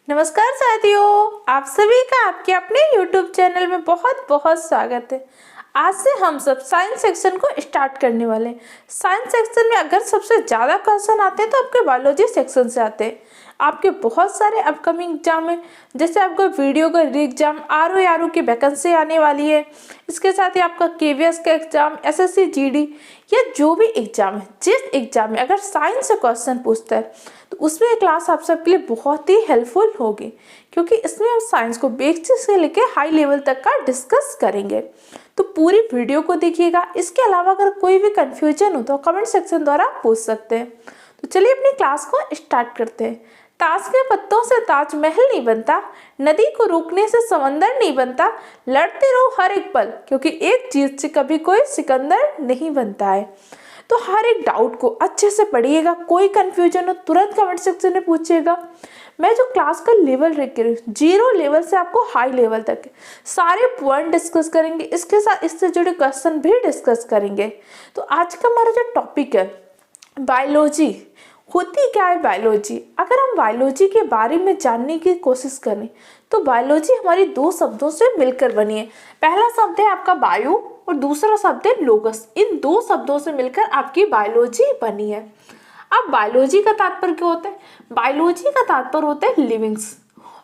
नमस्कार साथियों, आप सभी का आपके अपने YouTube चैनल में बहुत बहुत स्वागत है। आज से हम सब साइंस सेक्शन को स्टार्ट करने वाले हैं। साइंस सेक्शन में अगर सबसे ज़्यादा क्वेश्चन आते हैं तो आपके बायोलॉजी सेक्शन से आते हैं। आपके बहुत सारे अपकमिंग एग्जाम है, जैसे आपका वीडियो का री एग्जाम, आर की वैकेंसी आने वाली है। इसके साथ ही आपका KVS का एग्जाम, SSC GD या जो भी एग्जाम है, जिस एग्जाम में अगर साइंस से क्वेश्चन पूछता है तो उसमें ये क्लास आप सबके लिए बहुत ही हेल्पफुल होगी, क्योंकि इसमें हम साइंस को बेसिक से लेकर हाई लेवल तक का डिस्कस करेंगे। तो पूरी वीडियो को देखिएगा। इसके अलावा अगर कोई भी कंफ्यूजन हो तो कमेंट सेक्शन द्वारा पूछ सकते हैं। तो चलिए अपनी क्लास को स्टार्ट करते हैं। ताश के पत्तों से ताजमहल नहीं बनता, नदी को रोकने से समंदर नहीं बनता, लड़ते रहो हर एक पल, क्योंकि एक चीज से कभी कोई सिकंदर नहीं बनता है। तो हर एक डाउट को अच्छे से पढ़िएगा, कोई कंफ्यूजन हो तुरंत कमेंट सेक्शन में पूछिएगा। मैं जो क्लास का लेवल रख रही हूँ, 0 लेवल से आपको हाई लेवल तक सारे पॉइंट डिस्कस करेंगे। इसके साथ इससे जुड़े क्वेश्चन भी डिस्कस करेंगे। तो आज का हमारा जो टॉपिक है बायोलॉजी, होती क्या है बायोलॉजी। अगर हम बायोलॉजी के बारे में जानने की कोशिश करें तो बायोलॉजी हमारी 2 शब्दों से मिलकर बनी है। पहला शब्द है आपका बायो और दूसरा शब्द है लोगस। इन 2 शब्दों से मिलकर आपकी बायोलॉजी बनी है। अब बायोलॉजी का तात्पर्य क्या होता है? बायोलॉजी का तात्पर्य होता है लिविंग्स,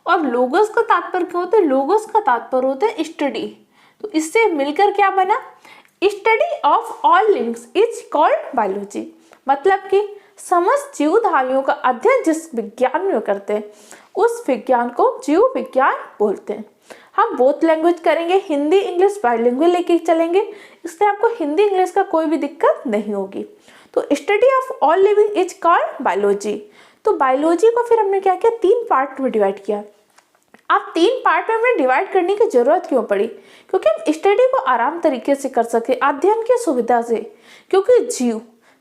और लोगस का तात्पर्य क्या होता है? लोगस का तात्पर्य होता है स्टडी। तो इससे मिलकर क्या बना? Study of all livings is called biology. मतलब कि समस्त जीवधारियों का अध्ययन जिस विज्ञान में करते हैं उस विज्ञान को जीव विज्ञान बोलते हैं। हम बोथ लैंग्वेज करेंगे, हिंदी इंग्लिश बाइलिंगुअल लेके चलेंगे, इसलिए आपको हिंदी इंग्लिश का कोई भी दिक्कत नहीं होगी। तो study of all living is called biology. तो बायोलॉजी को फिर हमने क्या किया? 3 पार्ट में डिवाइड किया। अब 3 पार्ट में हमने डिवाइड करने की जरूरत क्यों पड़ी? क्योंकि हम स्टडी को आराम तरीके से कर सके, अध्ययन की सुविधा से। क्योंकि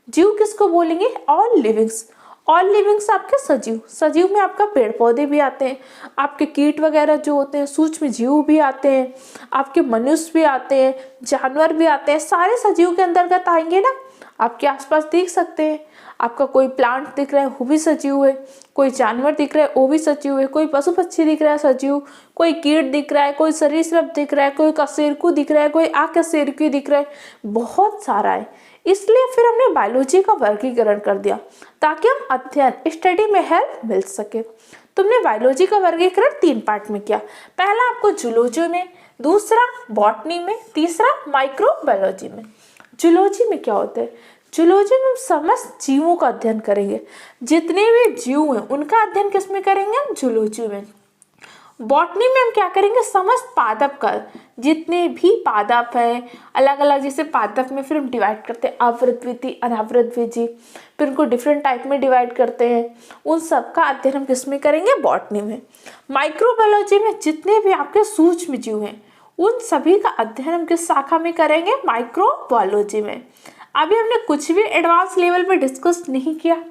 जीव किसको बोलेंगे? All livings. ऑल लिविंग्स आपके सजीव, सजीव में आपका पेड़ पौधे भी आते हैं, आपके कीट वगैरह जो होते हैं, सूक्ष्म जीव भी आते हैं, आपके मनुष्य भी आते हैं, जानवर भी आते हैं, सारे सजीव के अंतर्गत आएंगे ना। आपके आसपास देख सकते हैं, आपका कोई प्लांट दिख रहा है वो भी सजीव है, कोई जानवर दिख रहा है वो भी सजीव है, कोई पशु पक्षी दिख रहा है सजीव, कोई कीट दिख रहा है, कोई सरीसृप दिख रहा है, कोई कशेरुकी दिख रहा है, कोई अकशेरुकी दिख रहा है, बहुत सारा है। इसलिए फिर हमने बायोलॉजी का वर्गीकरण कर दिया ताकि हम अध्ययन स्टडी में हेल्प मिल सके। तुमने बायोलॉजी का वर्गीकरण 3 पार्ट में किया। पहला आपको जूलॉजी में, दूसरा बॉटनी में, तीसरा माइक्रोबायोलॉजी में। जूलॉजी में क्या होता है? जूलॉजी में हम समस्त जीवों का अध्ययन करेंगे। जितने भी जीव हैं उनका अध्ययन किसमें करेंगे? हम जूलॉजी में। बॉटनी में हम क्या करेंगे? समस्त पादप का, जितने भी पादप है अलग अलग, जैसे पादप में फिर हम डिवाइड करते हैं आवृतबीजी, अनावृतबीजी, फिर उनको डिफरेंट टाइप में डिवाइड करते हैं। उन सब का अध्ययन हम किसमें करेंगे? बॉटनी में। माइक्रोबायोलॉजी में जितने भी आपके सूक्ष्म जीव हैं उन सभी का अध्ययन हम किस शाखा में करेंगे? माइक्रोबायोलॉजी में। अभी हमने कुछ भी एडवांस लेवल पे डिस्कस नहीं किया,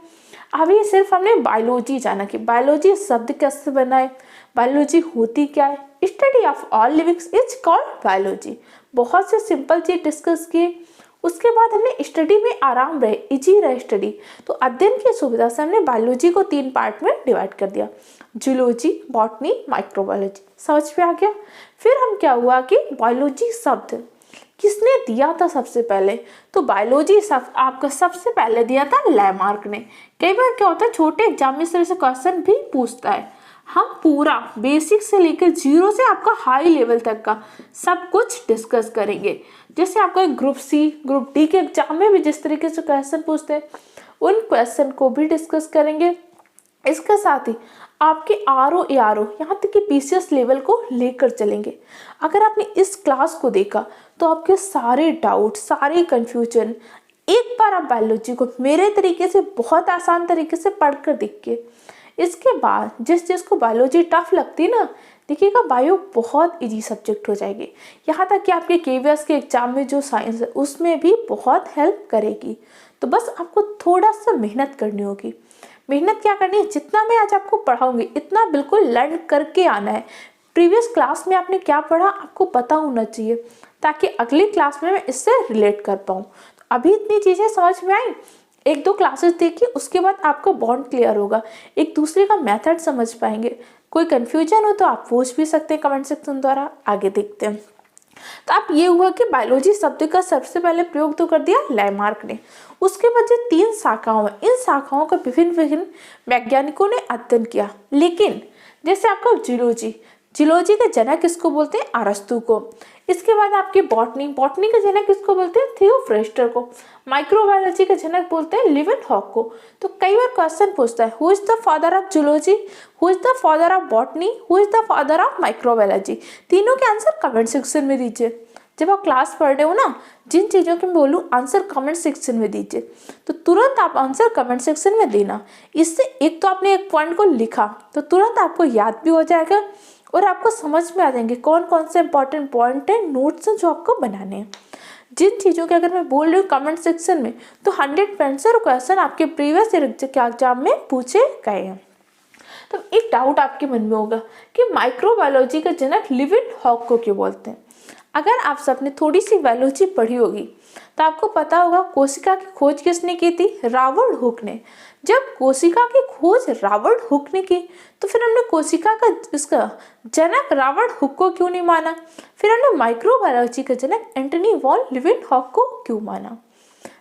अभी सिर्फ हमने बायोलॉजी जाना कि बायोलॉजी शब्द कैसे बना है, बायोलॉजी होती क्या है। Study of all livings is called biology. बहुत से सिंपल चीज डिस्कस किए। उसके बाद हमने स्टडी में आराम रहे, इजी रहे स्टडी, तो अध्ययन की सुविधा से हमने बायोलॉजी को 3 पार्ट में डिवाइड कर दिया, जूलॉजी, बॉटनी, माइक्रोबायोलॉजी। समझ में आ गया? फिर हम क्या हुआ कि बायोलॉजी शब्द किसने दिया था सबसे पहले? तो बायोलॉजी शब्द आपका सबसे पहले दिया था लैमार्क ने। कई बार क्या होता है छोटे एग्जाम में इस तरह से क्वेश्चन भी पूछता है। हम पूरा बेसिक से लेकर 0 से आपका हाई लेवल तक का सब कुछ डिस्कस करेंगे। जैसे आपका ग्रुप C, ग्रुप D के एग्जाम में भी जिस तरीके से क्वेश्चन पूछते हैं उन क्वेश्चन को भी डिस्कस करेंगे। इसके साथ ही आपके RO ARO यहाँ तक कि PCS लेवल को लेकर चलेंगे। अगर आपने इस क्लास को देखा तो आपके सारे डाउट, सारे कंफ्यूजन एक बार आप बायोलॉजी को मेरे तरीके से बहुत आसान तरीके से पढ़कर देखिए। इसके बाद जिस चीज़ को बायोलॉजी टफ लगती है ना, देखिएगा बायो बहुत इजी सब्जेक्ट हो जाएगी। यहाँ तक कि आपके KVS के एग्जाम में जो साइंस है उसमें भी बहुत हेल्प करेगी। तो बस आपको थोड़ा सा मेहनत करनी होगी। मेहनत क्या करनी है? जितना मैं आज आपको पढ़ाऊंगी इतना बिल्कुल लर्न करके आना है। प्रीवियस क्लास में आपने क्या पढ़ा आपको पता होना चाहिए, ताकि अगली क्लास में मैं इससे रिलेट कर पाऊँ। तो अभी इतनी चीज़ें समझ में आई। एक दो क्लासेस देखिए, उसके बाद आपको बॉन्ड क्लियर होगा, एक दूसरे का मेथड समझ पाएंगे। कोई कंफ्यूजन हो तो आप पूछ भी सकते हैं कमेंट सेक्शन द्वारा। आगे देखते हैं। तो आप ये हुआ कि बायोलॉजी शब्द का सबसे पहले प्रयोग तो कर दिया लैमार्क ने। उसके बाद जो 3 शाखाओं है, इन शाखाओं का विभिन्न विभिन्न वैज्ञानिकों ने अध्ययन किया। लेकिन जैसे आपका जूलॉजी, जूलॉजी के जनक किसको बोलते हैं? अरस्तु को। इसके बाद आपकी बॉटनी, बॉटनी के जनक किसको बोलते हैं? थियोफ्रेस्टर को। माइक्रोबायोलॉजी के जनक बोलते हैं लिवेनहॉक को। तो कई बार क्वेश्चन पूछता है, who is the father of zoology, who is the father of botany, who is the father of microbiology. तीनों के आंसर कमेंट सेक्शन में दीजिए। जब आप क्लास पढ़ रहे हो ना, जिन चीज़ों के मैं बोलूँ आंसर कमेंट सेक्शन में दीजिए, तो तुरंत आप आंसर कमेंट सेक्शन में देना। इससे एक तो आपने एक पॉइंट को लिखा तो तुरंत आपको याद भी हो जाएगा और आपको समझ में आ जाएंगे कौन कौन से इंपॉर्टेंट पॉइंट है, नोट्स हैं जो आपको बनाने हैं। जिन चीज़ों के अगर मैं बोल रही हूँ कमेंट सेक्शन में, तो 100% क्वेश्चन आपके प्रीवियस ईयर के एग्जाम में पूछे गए हैं। तो एक डाउट आपके मन में होगा कि माइक्रोबायोलॉजी का जनक लिवेनहॉक को क्यों बोलते हैं। अगर आप सबने थोड़ी सी बायोलॉजी पढ़ी होगी तो आपको पता होगा कोशिका की खोज किसने की थी? रॉबर्ट हुक ने। जब कोशिका की खोज रॉबर्ट हुक ने की तो फिर हमने कोशिका का इसका जनक रॉबर्ट हुक को क्यों नहीं माना? फिर हमने माइक्रोबायोलॉजी का जनक एंटनी वॉन लिवेनहॉक को क्यों माना?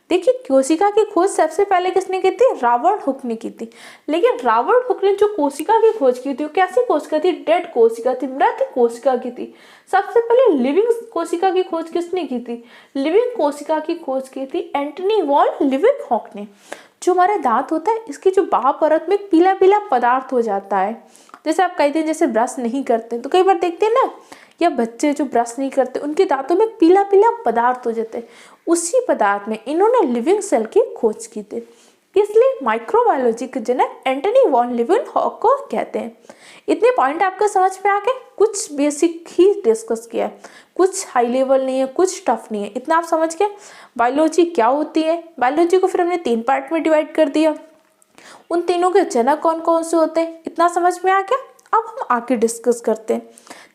देखिए, कोशिका की खोज सबसे पहले किसने की थी? रॉबर्ट हुक ने की थी। लेकिन रॉबर्ट हुक ने जो कोशिका की खोज की थी वो कैसी कोशिका थी? डेड कोशिका थी, मृत कोशिका की थी। सबसे पहले लिविंग कोशिका की खोज किसने की थी? लिविंग कोशिका की खोज की थी एंटनी वॉन लिवेनहॉक ने। जो हमारा दांत होता है, इसकी जो बाहर परत में पीला पीला पदार्थ हो जाता है, जैसे आप कहते हैं जैसे ब्रश नहीं करते तो कई बार देखते हैं ना, या बच्चे जो ब्रश नहीं करते उनके दांतों में पीला पीला पदार्थ हो जाते हैं, उसी पदार्थ में इन्होंने लिविंग सेल की खोज की थी। इसलिए माइक्रोबायोलॉजी के जनक एंटनी वॉन लिवेनहॉक को कहते हैं। इतने पॉइंट आपको समझ में आ गए? कुछ बेसिक ही डिस्कस किया है, कुछ हाई लेवल नहीं है, कुछ टफ नहीं है, इतना आप समझ गए बायोलॉजी क्या होती है। बायोलॉजी को फिर हमने 3 पार्ट में डिवाइड कर दिया। उन तीनों के जनक कौन कौन से होते हैं, इतना समझ में आ गया। अब हम आगे डिस्कस करते हैं।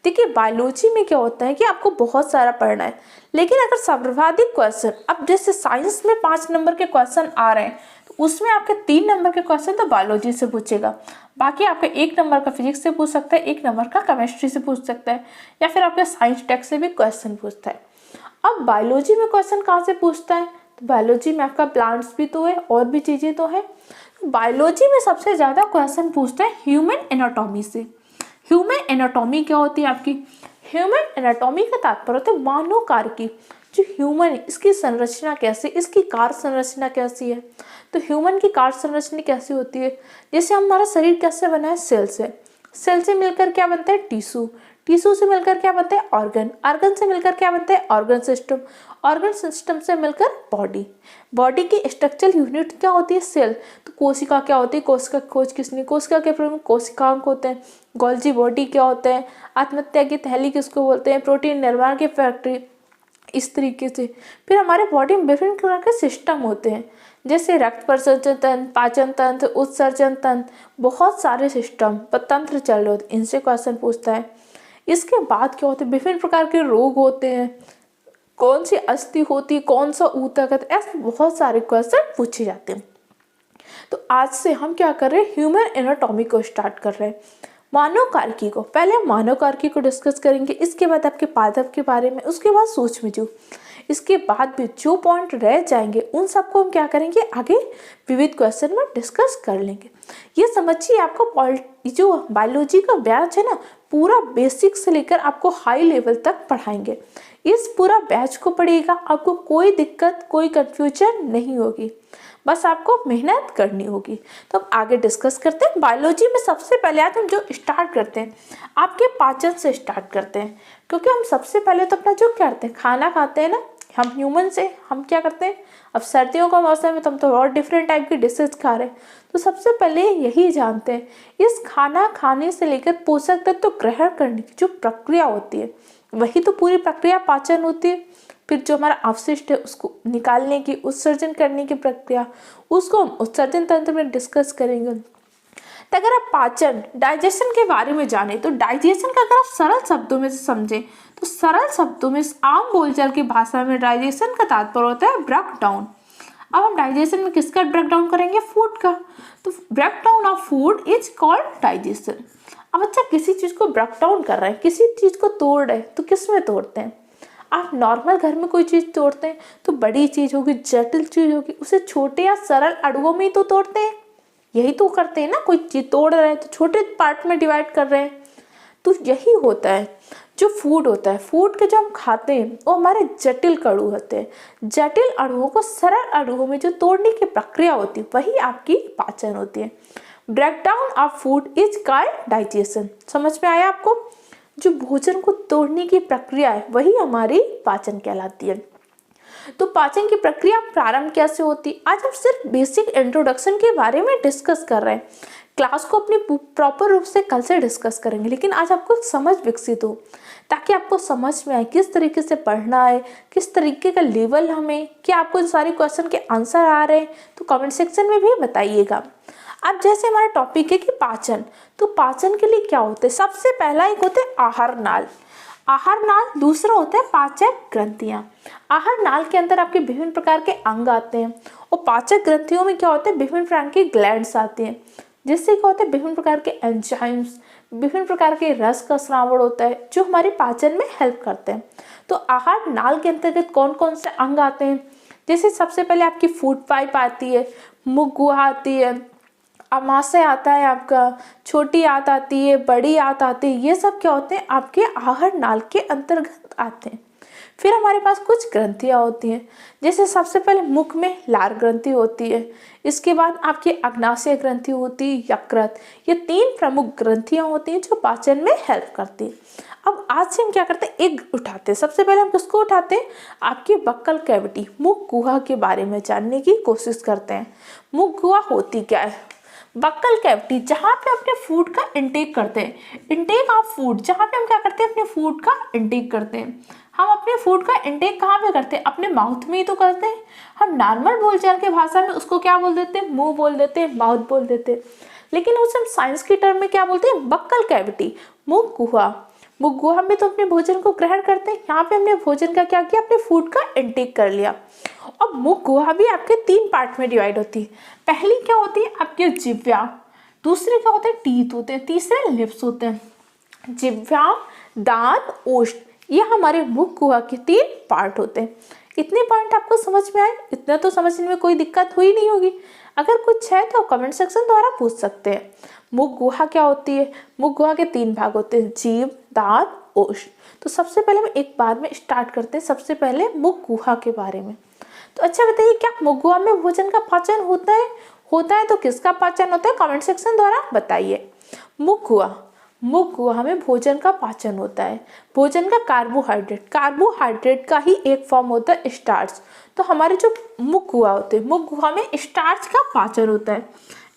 देखिए, बायोलॉजी में क्या होता है कि आपको बहुत सारा पढ़ना है, लेकिन अगर सर्वाधिक क्वेश्चन, अब जैसे साइंस में 5 नंबर के क्वेश्चन आ रहे हैं तो उसमें आपके 3 नंबर के क्वेश्चन तो बायोलॉजी से पूछेगा, बाकी आपका 1 नंबर का फिजिक्स से पूछ सकता है, 1 नंबर का केमिस्ट्री से पूछ सकता है, या फिर आपके साइंस टेक्स्ट से भी क्वेश्चन पूछता है। अब बायोलॉजी में क्वेश्चन कहाँ से पूछता है? तो बायोलॉजी में आपका प्लांट्स भी तो है और भी चीज़ें तो है। बायोलॉजी में सबसे ज़्यादा क्वेश्चन पूछता है ह्यूमन एनाटॉमी से। ह्यूमन एनाटॉमी क्या होती है आपकी? ह्यूमन एनाटॉमी का तात्पर्य होता है मानव कार्य की। जो ह्यूमन है इसकी संरचना कैसे, इसकी कार्य संरचना कैसी है। तो ह्यूमन की कार्य संरचना कैसी होती है? जैसे हमारा शरीर कैसे बना है? सेल से। सेल से मिलकर क्या बनता है? टिश्यू। टिश्यू से मिलकर क्या बनता है? ऑर्गन। ऑर्गन से मिलकर क्या बनता है? Organ system. ऑर्गन सिस्टम से मिलकर बॉडी। बॉडी की स्ट्रक्चरल यूनिट क्या होती है? सेल। तो कोशिका क्या होती है? कोशिका की खोज किसने? कोशिका के प्रमुख कोशिकांग होते हैं। गोल्जी बॉडी क्या होता है? आत्महत्या की थैली किसको बोलते हैं? प्रोटीन निर्माण की फैक्ट्री। इस तरीके से फिर हमारे बॉडी में विभिन्न प्रकार के सिस्टम होते हैं, जैसे रक्त परिसंचरण तंत्र, पाचन तंत्र, उत्सर्जन तंत्र, बहुत सारे सिस्टम तंत्र चल रहे होते हैं। इनसे क्वेश्चन पूछता है। इसके बाद क्या होते हैं? विभिन्न प्रकार के रोग होते हैं, कौन सी अस्थि होती है, कौन सा ऊतक, ऐसे बहुत सारे क्वेश्चन पूछे जाते हैं। तो आज से हम क्या कर रहे हैं? ह्यूमन एनाटॉमी को स्टार्ट कर रहे हैं। मानव कार्की को पहले हम मानव कार्की को डिस्कस करेंगे, इसके बाद आपके पादप के बारे में, उसके बाद सूक्ष्मजीव, इसके बाद भी जो पॉइंट रह जाएंगे उन सबको हम क्या करेंगे आगे विविध क्वेश्चन में डिस्कस कर लेंगे। ये समझिए आपको जो बायोलॉजी का बैच है ना, पूरा बेसिक से लेकर आपको हाई लेवल तक पढ़ाएंगे। इस पूरा बैच को पढ़िएगा, आपको कोई दिक्कत कोई कन्फ्यूजन नहीं होगी, बस आपको मेहनत करनी होगी। तो अब आगे डिस्कस करते हैं। बायोलॉजी में सबसे पहले आज हम जो स्टार्ट करते हैं आपके पाचन से स्टार्ट करते हैं, क्योंकि हम सबसे पहले तो अपना जो करते हैं खाना खाते हैं ना, हम ह्यूमन से हम क्या करते हैं, अब सर्दियों का मौसम है तो हम तो और डिफरेंट टाइप की डिशेज खा रहे हैं। तो सबसे पहले यही जानते हैं इस खाना खाने से लेकर पोषक तत्व तो ग्रहण करने की जो प्रक्रिया होती है, वही तो पूरी प्रक्रिया पाचन होती है। फिर जो हमारा अवशिष्ट है उसको निकालने की, उत्सर्जन करने की प्रक्रिया, उसको हम उत्सर्जन तंत्र में डिस्कस करेंगे। तो अगर आप पाचन डाइजेशन के बारे में जाने तो डाइजेशन का अगर आप सरल शब्दों में समझें तो सरल शब्दों में आम बोलचाल की भाषा में डाइजेशन का तात्पर्य होता है ब्रेक डाउन। अब हम डाइजेशन में किसका ब्रेक डाउन करेंगे? फूड का। तो break down of food is called digestion. अब अच्छा किसी चीज़ को ब्रेक डाउन कर रहे हैं, किसी चीज़ को तोड़ रहे हैं, तो किस में तोड़ते हैं? आप नॉर्मल घर में कोई चीज़ तोड़ते हैं तो बड़ी चीज़ होगी, जटिल चीज़ होगी, उसे छोटे या सरल अणुओं में ही तो तोड़ते हैं। यही तो करते हैं ना, कोई चीज़ तोड़ रहे हैं तो छोटे पार्ट में डिवाइड कर रहे हैं। तो यही होता है जो फूड होता है। फूड के जो हम खाते हैं वो हमारे जटिल अणु होते हैं। जटिल अणुओं को सरल अणुओं में जो तोड़ने की प्रक्रिया होती है वही आपकी पाचन होती है। Breakdown of food is called digestion. समझ में आया आपको? जो भोजन को तोड़ने की प्रक्रिया है वही हमारी पाचन कहलाती है। तो पाचन की प्रक्रिया प्रारंभ कैसे होती है? आज हम सिर्फ बेसिक इंट्रोडक्शन के बारे में डिस्कस कर रहे हैं। क्लास को अपनी प्रॉपर रूप से कल से डिस्कस करेंगे, लेकिन आज आपको समझ विकसित हो, ताकि आपको समझ में आए किस तरीके से पढ़ना है, किस तरीके का लेवल हमें, क्या आपको इन सारे क्वेश्चन के आंसर आ रहे हैं, तो कमेंट सेक्शन में भी बताइएगा। अब जैसे हमारा टॉपिक है कि पाचन, तो पाचन के लिए क्या होते हैं? सबसे पहला एक होते हैं आहार नाल। आहार नाल, दूसरा होता है पाचक ग्रंथियां। आहार नाल के अंदर आपके विभिन्न प्रकार के अंग आते हैं, और पाचक ग्रंथियों में क्या होता है? विभिन्न प्रकार के ग्लैंड्स आते हैं, जिससे क्या होता है? विभिन्न प्रकार के एंजाइम्स, विभिन्न प्रकार के रस का स्रावण होता है जो हमारे पाचन में हेल्प करते हैं। तो आहार नाल के अंतर्गत कौन कौन से अंग आते हैं? जैसे सबसे पहले आपकी फूड पाइप आती है, मुख गुहा आती है, अमाशय आता है, आपका छोटी आंत आती है, बड़ी आंत आती है। ये सब क्या होते हैं? आपके आहार नाल के अंतर्गत आते हैं। फिर हमारे पास कुछ ग्रंथियाँ होती हैं, जैसे सबसे पहले मुख में लार ग्रंथि होती है, इसके बाद आपकी अग्नाशय ग्रंथि होती है, यकृत। ये 3 प्रमुख ग्रंथियाँ होती हैं जो पाचन में हेल्प करती है। अब आज से हम क्या करते हैं? एक उठाते हैं। सबसे पहले हम किसको उठाते हैं? आपकी बक्कल कैविटी, मुख गुहा के बारे में जानने की कोशिश करते हैं। मुख गुहा होती क्या है? बक्कल कैविटी, जहाँ पे अपने फूड का इंटेक करते हैं, इंटेक ऑफ फूड, जहाँ पे हम क्या करते हैं? अपने फूड का इंटेक करते हैं। हम अपने फूड का इंटेक कहाँ पे करते हैं? अपने माउथ में ही तो करते हैं। हम नॉर्मल बोलचाल के भाषा में उसको क्या बोल देते हैं? मुंह बोल देते हैं, माउथ बोल देते हैं, लेकिन उसे हम साइंस की टर्म में क्या बोलते हैं? बक्कल कैविटी, मुख गुहा। मुख गुहा में तो अपने भोजन को ग्रहण करते हैं। यहाँ पे हमने भोजन का क्या किया? अपने फूड का इंटेक कर लिया। और मुख गुहा भी आपके 3 पार्ट में डिवाइड होती है। पहली क्या होती है? आपके जिह्वा, दूसरे क्या होते हैं? टीथ होते हैं, तीसरे लिप्स होते हैं। जिह्वा, दांत, ओष्ठ, ये हमारे मुख गुहा के 3 पार्ट होते हैं। इतने पॉइंट आपको समझ में आए? इतना तो समझने में कोई दिक्कत हुई नहीं होगी। अगर कुछ है तो कमेंट सेक्शन द्वारा पूछ सकते हैं। मुख गुहा क्या होती है? मुख गुहा के 3 भाग होते हैं, जीभ, दांत, ओष्ठ। तो सबसे पहले हम एक बार में स्टार्ट करते हैं, सबसे पहले मुख गुहा के बारे में। तो अच्छा बताइए, क्या मुख गुहा में भोजन का पाचन होता है? होता है तो किसका पाचन होता है? कमेंट सेक्शन द्वारा बताइए। मुख गुहा, मुख गुहा में भोजन का पाचन होता है। भोजन का कार्बोहाइड्रेट, कार्बोहाइड्रेट का ही एक फॉर्म होता है स्टार्च। तो हमारे जो मुख गुहा होते हैं, मुख गुहा में स्टार्च का पाचन होता है।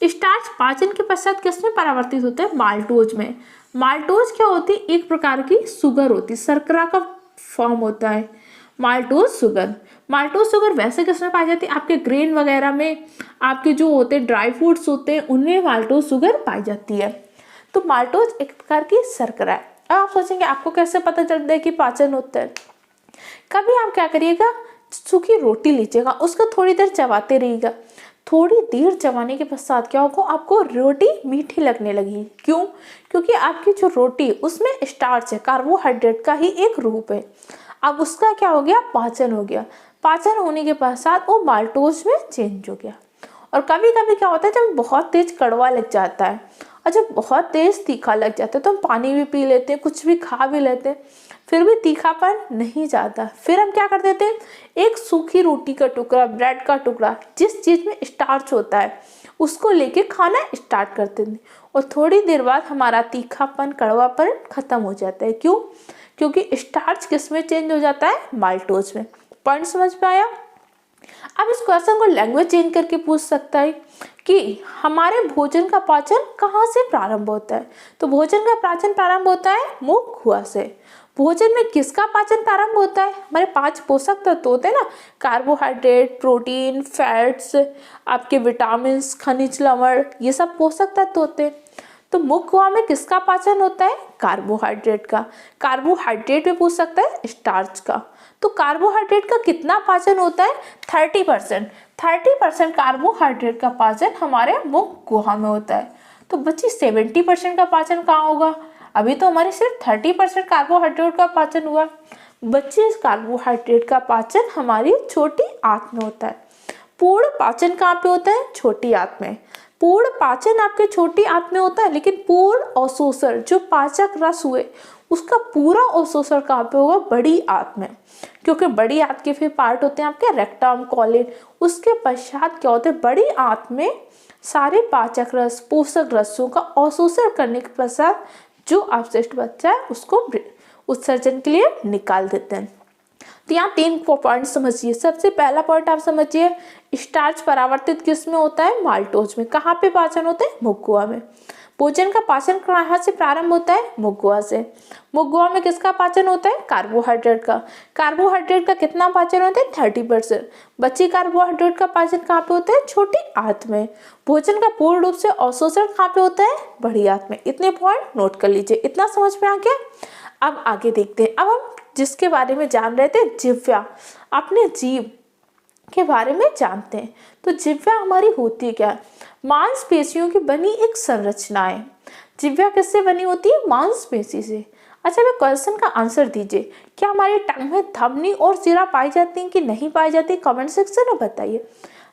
स्टार्च पाचन के पश्चात किस में परावर्तित होता है? माल्टोज में। माल्टोज क्या होती है? एक प्रकार की शुगर होती है, शर्करा का फॉर्म होता है माल्टोज शुगर। माल्टोज शुगर वैसे किसमें पाई जाती है? आपके ग्रेन वगैरह में, आपके जो होते हैं ड्राई फ्रूट्स होते हैं उनमें माल्टोज शुगर पाई जाती है। तो माल्टोज एक प्रकार की शर्करा है। अब आप सोचेंगे आपको कैसे पता चलता है कि पाचन होता है? कभी आप क्या करिएगा? सूखी रोटी लीजिएगा, उसको थोड़ी देर चबाते रहिएगा। थोड़ी देर चबाने के पश्चात क्या होगा? आपको रोटी मीठी लगने लगी। क्यों? क्योंकि आपकी जो रोटी उसमें स्टार्च है, कार्बोहाइड्रेट का ही एक रूप है। अब उसका क्या हो गया? पाचन हो गया। पाचन होने के पश्चात वो माल्टोज में चेंज हो गया। और कभी कभी क्या होता है, जब बहुत तेज कड़वा लग जाता है और जब बहुत तेज तीखा लग जाता है तो हम पानी भी पी लेते हैं, कुछ भी खा भी लेते हैं, फिर भी तीखापन नहीं जाता। फिर हम क्या कर देते हैं? एक सूखी रोटी का टुकड़ा, ब्रेड का टुकड़ा, जिस चीज़ में स्टार्च होता है उसको लेके खाना स्टार्ट करते हैं, और थोड़ी देर बाद हमारा तीखापन, कड़वापन खत्म हो जाता है। क्यों? क्योंकि स्टार्च किस में चेंज हो जाता है? माल्टोज में। पॉइंट समझ में आया? अब इस क्वेश्चन को लैंग्वेज चेंज करके पूछ सकता है कि हमारे भोजन का पाचन कहाँ से प्रारंभ होता है? तो भोजन का पाचन प्रारंभ होता है मुख गुहा से। भोजन में किसका पाचन प्रारंभ होता है? हमारे 5 पोषक तत्व होते हैं ना, कार्बोहाइड्रेट, प्रोटीन, फैट्स, आपके विटामिन, खनिज लवण, ये सब पोषक तत्व होते हैं। तो मुख गुहा में किसका पाचन होता है? कार्बोहाइड्रेट का। कार्बोहाइड्रेट में पूछ सकता है स्टार्च का। तो कार्बोहाइड्रेट का कितना पाचन होता है? 30%। 30% कार्बोहाइड्रेट का पाचन हमारे मुख गुहा में होता है। तो बच्ची 70% का पाचन कहाँ होगा? अभी तो हमारे सिर्फ 30% कार्बोहाइड्रेट का पाचन हुआ। बच्चे, इस कार्बोहाइड्रेट का पाचन हमारी छोटी आंत में होता है। पूर्ण पाचन कहाँ पे होता है? छोटी आंत में। पूर्ण पाचन आपके छोटी आंत में होता है, लेकिन पूर्ण अवशोषण जो पाचक रस हुए उसका पूरा अवशोषण कहाँ पे होगा? बड़ी आंत में। क्योंकि बड़ी आंत के फिर पार्ट होते हैं आपके रेक्टम, कॉलिन। उसके पश्चात क्या होते हैं? बड़ी आंत में सारे पाचक रस, पोषक रसों का अवशोषण करने के पश्चात जो अवशिष्ट बचा है उसको उत्सर्जन के लिए निकाल देते हैं। तो यहाँ 3 पॉइंट समझिए। सबसे पहला पॉइंट आप समझिए, स्टार्च परावर्तित किस में होता है? माल्टोज में। कहाँ पे पाचन होता है? मुख गुहा में। भोजन का पाचन कहाँ से प्रारंभ होता है? मुख गुहा से। मुख गुहा में किसका पाचन होता है? कार्बोहाइड्रेट का। कार्बोहाइड्रेट का कितना पाचन होता है? 30%। बची कार्बोहाइड्रेट का पाचन कहाँ पे होता है? छोटी आंत में। भोजन का पूर्ण रूप से अवशोषण कहाँ पे होता है? बड़ी आंत में। इतने पॉइंट नोट कर लीजिए। इतना समझ में आ गया? अब आगे देखते हैं। अब हम जिसके बारे में जान रहे थे, जिह्वा, अपने जीभ के बारे में जानते हैं। तो जिह्वा हमारी होती क्या है? मांसपेशियों की बनी एक संरचना है। जिह्वा किससे बनी होती है? मांसपेशी से। अच्छा, मैं क्वेश्चन का आंसर दीजिए। क्या हमारी टंग में धमनी और सिरा पाई जाती है कि नहीं पाई जाती? कमेंट सेक्शन में बताइए।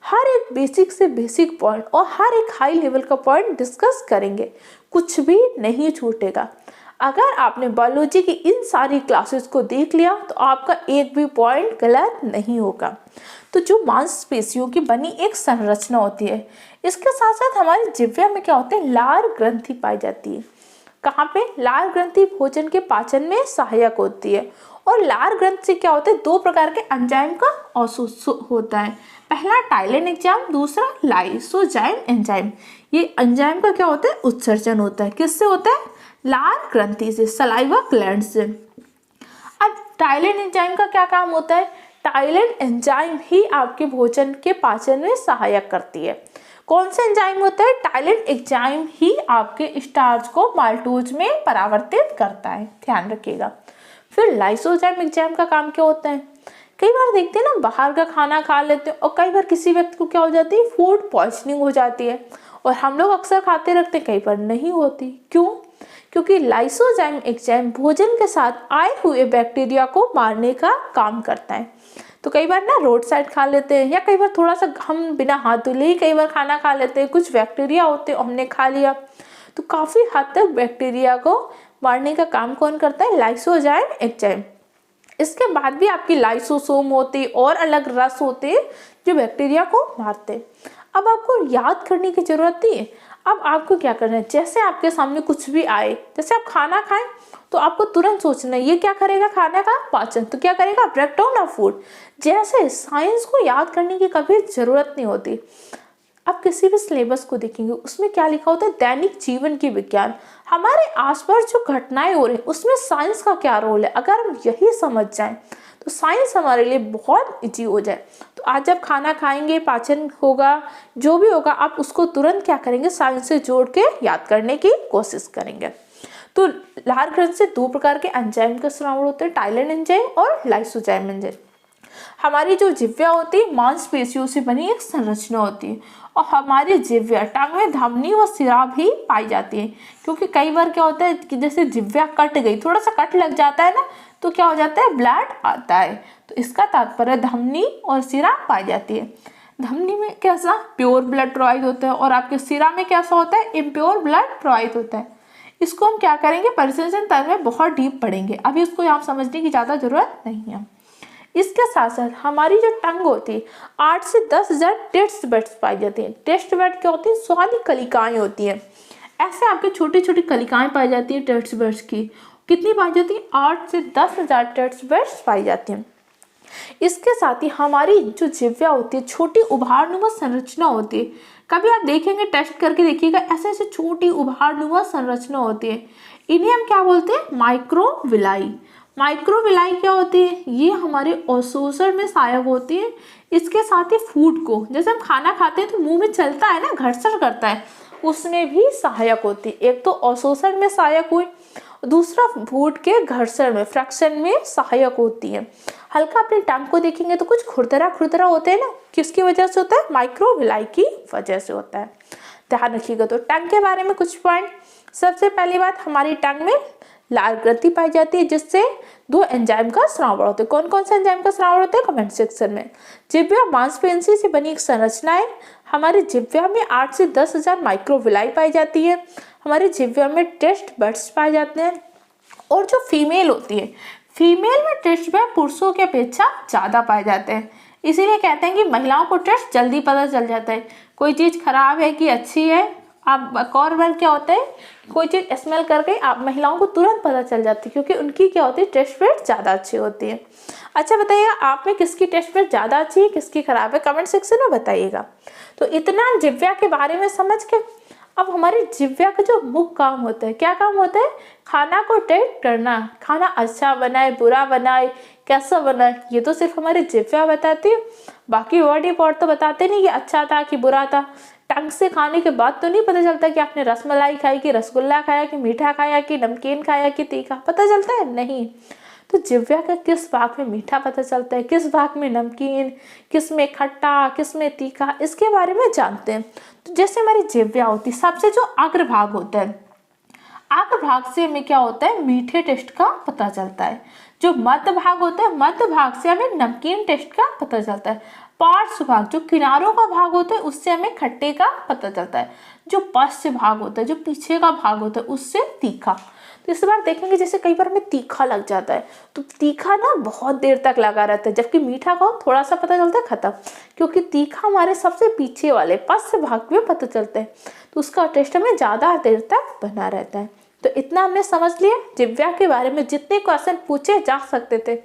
हर एक बेसिक से बेसिक पॉइंट और हर एक हाई लेवल का पॉइंट डिस्कस करेंगे, कुछ भी नहीं छूटेगा। अगर आपने बायोलॉजी की इन सारी क्लासेस को देख लिया तो आपका एक भी पॉइंट गलत नहीं होगा। तो जो मांसपेशियों की बनी एक संरचना होती है, इसके साथ साथ हमारे जिह्वा में क्या होते हैं? लार ग्रंथि पाई जाती है। कहाँ पे? लार ग्रंथि भोजन के पाचन में सहायक होती है। और लार ग्रंथि से क्या होता है? 2 प्रकार के एंजाइम का अवशोषण होता है। पहला टाइलिन एंजाइम, दूसरा लाइसोजाइम एंजाइम। ये एंजाइम का क्या होता है? उत्सर्जन होता है। किससे होता है? लार ग्रंथि से, सलाइवा ग्लैंड से। अब टाइलिन एंजाइम का क्या काम होता है? टाइलिन एंजाइम ही आपके भोजन के पाचन में सहायक करती है। कौन सा एंजाइम होता है? टाइलिन एंजाइम ही आपके स्टार्च को माल्टोज में परावर्तित करता है, ध्यान रखिएगा। फिर लाइसोजाइम एंजाइम का काम क्या होता है? कई बार देखते हैं ना, बाहर का खाना खा लेते हैं और कई बार किसी व्यक्ति को क्या हो जाती है? फूड पॉइजनिंग हो जाती है। और हम लोग अक्सर खाते रहते हैं, कई बार नहीं होती। क्यों? क्योंकि लाइसोजाइम एंजाइम भोजन के साथ आए हुए बैक्टीरिया को मारने का काम करता है। तो कई बार ना रोड साइड खा लेते हैं, या कई बार थोड़ा सा हम बिना हाथ धुले ही कई बार खाना खा लेते हैं, कुछ बैक्टीरिया होते हैं, हमने खा लिया, तो काफ़ी हद तक बैक्टीरिया को मारने का काम कौन करता है? Lysozyme enzyme. इसके बाद भी आपकी लाइसोसोम होते और अलग रस होते हैं जो बैक्टीरिया को मारते हैं। अब आपको याद करने की जरूरत नहीं है। अब आपको क्या करना है? जैसे आपके सामने कुछ भी आए, जैसे आप खाना खाएं तो आपको तुरंत सोचना है ये क्या करेगा? खाने का पाचन। तो क्या करेगा? Break down of food. जैसे साइंस को याद करने की कभी जरूरत नहीं होती। आप किसी भी सिलेबस को देखेंगे, उसमें क्या लिखा होता है? दैनिक जीवन की विज्ञान। हमारे आसपास जो घटनाएं हो रही हैं उसमें साइंस का क्या रोल है, अगर हम यही समझ जाएं तो साइंस हमारे लिए बहुत इजी हो जाए। तो आज जब खाना खाएंगे, पाचन होगा, जो भी होगा, आप उसको तुरंत क्या करेंगे? साइंस से जोड़ के याद करने की कोशिश करेंगे। तो लार ग्रंथि से 2 प्रकार के एंजाइम का स्राव होते हैं, टाइलिन एंजाइम और लाइसोजाइम एंजाइम। हमारी जो जिह्वा होती है मांसपेशियों से बनी एक संरचना होती है। और हमारी जिह्वा टंग में धमनी और सिरा भी पाई जाती है। क्योंकि कई बार क्या होता है कि जैसे जिह्वा कट गई, थोड़ा सा कट लग जाता है ना, तो क्या हो जाता है? ब्लड आता है। तो इसका तात्पर्य धमनी और सिरा पाई जाती है। धमनी में कैसा? प्योर ब्लड प्रवाहित होता है, और आपके सिरा में कैसा होता है? इम्प्योर ब्लड प्रवाहित होता है। इसको हम क्या करेंगे? परिसंचरण तंत्र में बहुत डीप पढ़ेंगे, अभी उसको यहाँ समझने की ज़्यादा जरूरत नहीं है। इसके साथ साथ हमारी जो टंग होती है 8 से 10,000 टेस्ट बड्स पाई जाती हैं। टेस्ट बड क्या होती है? स्वादी कलिकाएं होती हैं। ऐसे आपके छोटी छोटी कलिकाएं पाई जाती है टेस्ट बड्स की। कितनी पाई जाती है? 8 से 10,000 टेस्ट बड्स पाई जाती हैं। इसके साथ ही हमारी जो जिह्वा होती है छोटी उभारनुमा संरचना होती है। कभी आप देखेंगे, टेस्ट करके देखिएगा, ऐसे ऐसे छोटी उभारनुमा संरचना होती है। इन्हें हम क्या बोलते हैं? माइक्रोविलाई। माइक्रोविलाई क्या होती है? ये हमारे अवशोषण में सहायक होती है। इसके साथ ही फूड को, जैसे हम खाना खाते हैं तो मुंह में चलता है ना, घर्षण करता है, उसमें भी सहायक होती है। एक तो अवशोषण में सहायक हुई, दूसरा फूड के घर्षण में फ्रैक्शन में सहायक होती है। हल्का अपने टंग को देखेंगे तो कुछ खुरदरा खुरदरा होते हैं ना, किसकी वजह से होता है? माइक्रोविलाई की वजह से होता है। ध्यान रखिएगा। तो टंग के बारे में कुछ पॉइंट। सबसे पहली बात, हमारी टंग में लाल ग्रंथि पाई जाती है जिससे 2 एंजाइम का स्रावण होता है। कौन कौन से एंजाइम का स्रावण होता है? कमेंट सेक्शन में। जिह्वा मांसपेशी से बनी एक संरचना है। हमारे जिह्वा में 8 से 10,000 माइक्रोविलाई पाई जाती है। हमारे जिह्वा में टेस्ट बड्स पाए जाते हैं। और जो फीमेल होती है, फीमेल में टेस्ट बड पुरुषों की अपेक्षा ज़्यादा पाए जाते हैं। इसीलिए कहते हैं कि महिलाओं को टेस्ट जल्दी पता चल जाता है, कोई चीज़ खराब है कि अच्छी है। आप एक और बार क्या होता है, कोई चीज़ स्मेल करके आप महिलाओं को तुरंत पता चल जाती है, क्योंकि उनकी क्या होती है? टेस्ट बड ज़्यादा अच्छी होती है। अच्छा बताइएगा, आप में किसकी टेस्ट बड ज़्यादा अच्छी है, किसकी खराब है? कमेंट सेक्शन में बताइएगा। तो इतना जिह्वा के बारे में समझ के, अब हमारे जिह्वा का जो मुख्य काम होता है, क्या काम होता है? खाना को टेस्ट करना। खाना अच्छा बनाए, बुरा बनाए, कैसा बनाए, ये तो सिर्फ हमारे जिह्वा बताती है। बाकी बॉडी पार्ट तो बताते नहीं कि अच्छा था कि बुरा था। टंग से खाने के बाद तो नहीं पता चलता कि आपने रसमलाई खाई, कि रसगुल्ला खाया, कि मीठा खाया, कि नमकीन खाया, कि तीखा, पता चलता है? नहीं। तो जिह्वा का किस भाग में मीठा पता चलता है, किस भाग में नमकीन, किस में खट्टा, किस में तीखा, इसके बारे में जानते हैं। तो जैसे हमारी जिह्वा होती है, सबसे जो अग्रभाग होता है, अग्रभाग से हमें क्या होता है? मीठे टेस्ट का पता चलता है। जो मध्य भाग होता है, मध्य भाग से हमें नमकीन टेस्ट का पता चलता है। पार्श्व भाग, जो किनारों का भाग होता है, उससे हमें खट्टे का पता चलता है। जो पश्च भाग होता है, जो पीछे का भाग होता है, उससे तीखा। तो इस बार देखेंगे, जैसे कई बार हमें तीखा लग जाता है, तो तीखा ना बहुत देर तक लगा रहता है, जबकि मीठा खाओ थोड़ा सा पता चलता है, खत्म। क्योंकि तीखा हमारे सबसे पीछे वाले पश्च भाग में पता चलता है, तो उसका टेस्ट हमें ज़्यादा देर तक बना रहता है। तो इतना हमने समझ लिया जिह्वा के बारे में। जितने क्वेश्चन पूछे जा सकते थे,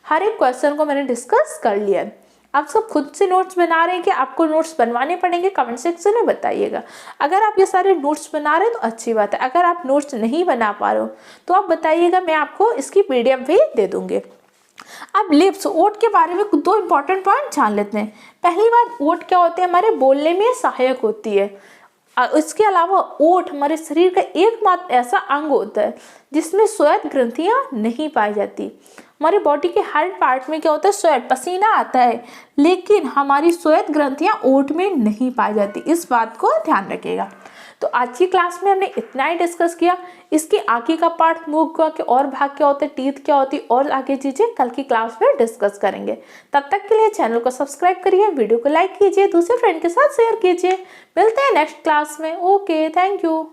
हर एक क्वेश्चन को मैंने डिस्कस कर लिया है। आप सब खुद से नोट्स बना रहे हैं कि आपको नोट्स बनवाने पड़ेंगे? कमेंट सेक्शन में बताइएगा। अगर आप ये सारे नोट्स बना रहे हैं तो अच्छी बात है। अगर आप नोट्स नहीं बना पा रहे हो तो आप बताइएगा, मैं आपको इसकी PDF भी दे दूँगी। अब लिप्स, ओठ के बारे में 2 इंपॉर्टेंट पॉइंट जान लेते हैं। पहली बात, ओठ क्या होते हैं? हमारे बोलने में सहायक होती है। इसके अलावा ओठ हमारे शरीर का एकमात्र ऐसा अंग होता है जिसमें श्वेत ग्रंथियां नहीं पाई जाती। हमारी बॉडी के हर पार्ट में क्या होता है? स्वेट, पसीना आता है, लेकिन हमारी श्वेत ग्रंथियां ओठ में नहीं पाई जाती। इस बात को ध्यान रखिएगा। तो आज की क्लास में हमने इतना ही डिस्कस किया। इसके आगे का पार्ट, मुख के और भाग क्या होते हैं, टीथ क्या होती है, और आगे चीजें कल की क्लास में डिस्कस करेंगे। तब तक के लिए चैनल को सब्सक्राइब करिए, वीडियो को लाइक कीजिए, दूसरे फ्रेंड के साथ शेयर कीजिए। मिलते हैं नेक्स्ट क्लास में। Okay, thank you.